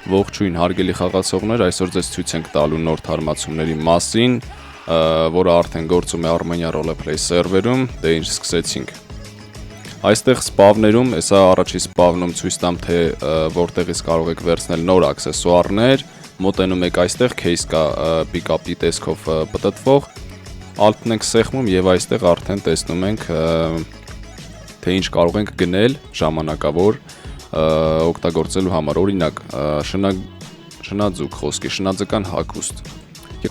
Ողջույն հարգելի խաղացողներ, այսօր ձեզ ցույց ենք տալու նոր թարմացումների մասին, որը արդեն գործում է Armenia Roleplay սերվերում, դե ինչ սկսեցինք։ Այստեղ սպավներում, հեսա առաջի սպավնում ցույց տամ, թե որտեղից կարող եք վերցնել նոր աքսեսուարներ, մոտենում եք այստեղ case կա pick-up-ի տեսքով պտտվող, alt-ն ենք սեղմում եւ այստեղ արդեն տեսնում ենք, թե ինչ կարող ենք գնել ժամանակավոր օգտագործելու համար, օրինակ շնաձուկ խոսքի, շնաձկան հագուստ։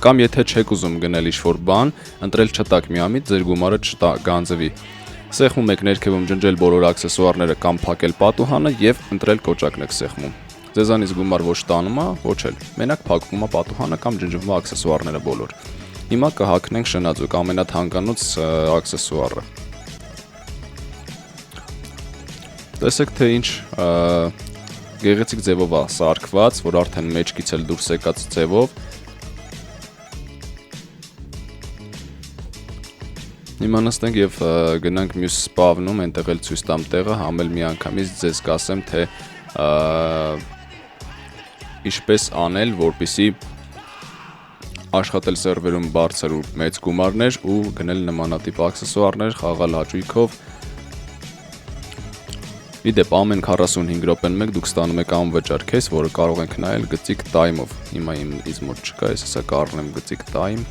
Կամ եթե չեք ուզում գնել ինչ-որ բան, ընտրել չտակ միամիտ, ձեր գումարը չգանձվի։ Սեղմում եք ներքևում ջնջել բոլոր աքսեսուարները կամ փակել պատուհանը եւ ընտրել կոճակն եք սեղմում։ Ձեզանից գումար ոչ տանում է, ոչ էլ։ Մենակ փակվում է պատուհանը կամ ջնջվում է աքսեսուարները բոլոր։ Հիմա կհագնենք շնաձուկ, ամենաթանկանոց աքսեսուարը։ Տեսեք թե ինչ գեղեցիկ ձևով է սարքված, որ արդեն մեջքից էլ դուրս եկած ձևով։ Հիմա նստենք եւ գնանք մյուս սպավնում, այնտեղ էլ ցույց տամ տեղը, համ էլ միանգամից ձեզ կասեմ, թե ինչպես անել, որպեսզի աշխատել սերվերում բարձր ու մեծ գումարներ ու գնել նմանատիպ աքսեսուարներ, խաղալ հաճույքով։ Իդեպ ամեն 45 րոպեն մեկ դուք ստանում եք անվճար case, որը կարող ենք նայել գծիկ time-ով։ Հիմա ինձ մոտ չկա, ես հեսա կառնեմ գծիկ time։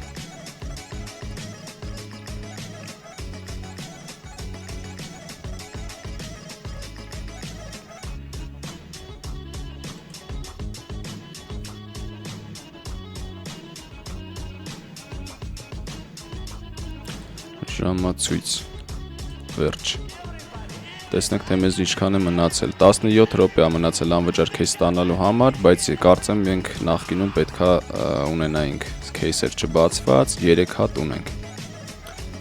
Ժամացույց վերջ։ Տեսնենք թե մեզ ինչքան է մնացել։ 17 րոպե է մնացել անվճար case ստանալու համար, բայց կարծեմ մենք նախկինում պետքա ունենայինք case-եր չբացված, 3 հատ ունենք։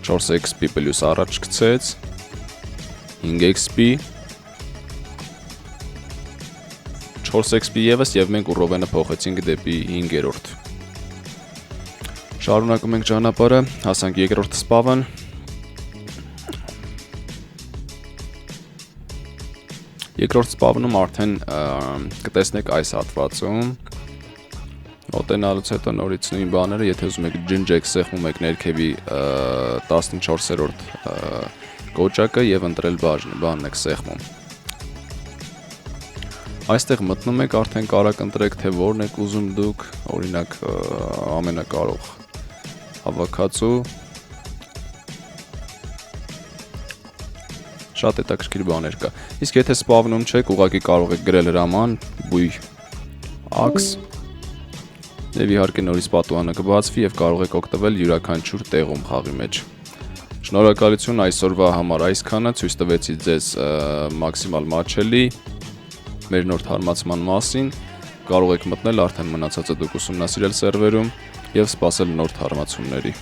4 XP պլյուս առաջ գցեց, 5 XP, 4 XP եւս եւ մենք ուռովենը փոխեցինք դեպի 5-րդ։ Շարունակում ենք ճանապարհը, հասանք 2-րդ սպավան։ Երկրորդ սպավնում արդեն կտեսնեք այս հատվածում մոտենալուց հետո նորից նույն բաները, եթե ուզում եք ջնջեք, սեղմում եք ներքևի 14-րդ կոճակը եւ ընտրել բանն եք սեղմում։ Այստեղ մտնում եք, արդեն կարաք ընտրեք, թե որն եք ուզում դուք, օրինակ ամենակարող հավաքածու։ Շատ հետաքրքիր բաներ կա։ Իսկ եթե սպավնում չեք, ուղղակի կարող եք գրել հրաման բույ աքս եւ իհարկե նորից պատուհանը կբացվի եւ կարող եք օգտվել յուրաքանչյուր տեղում խաղի մեջ։ Շնորհակալություն այսօրվա համար այսքանը, ցույց տվեցի ձեզ մաքսիմալ մատչելի մեր նոր թարմացման մասին։ Կարող եք մտնել, արդեն մնացածը դուք ուսումնասիրել սերվերում եւ սպասել նոր թարմացումների։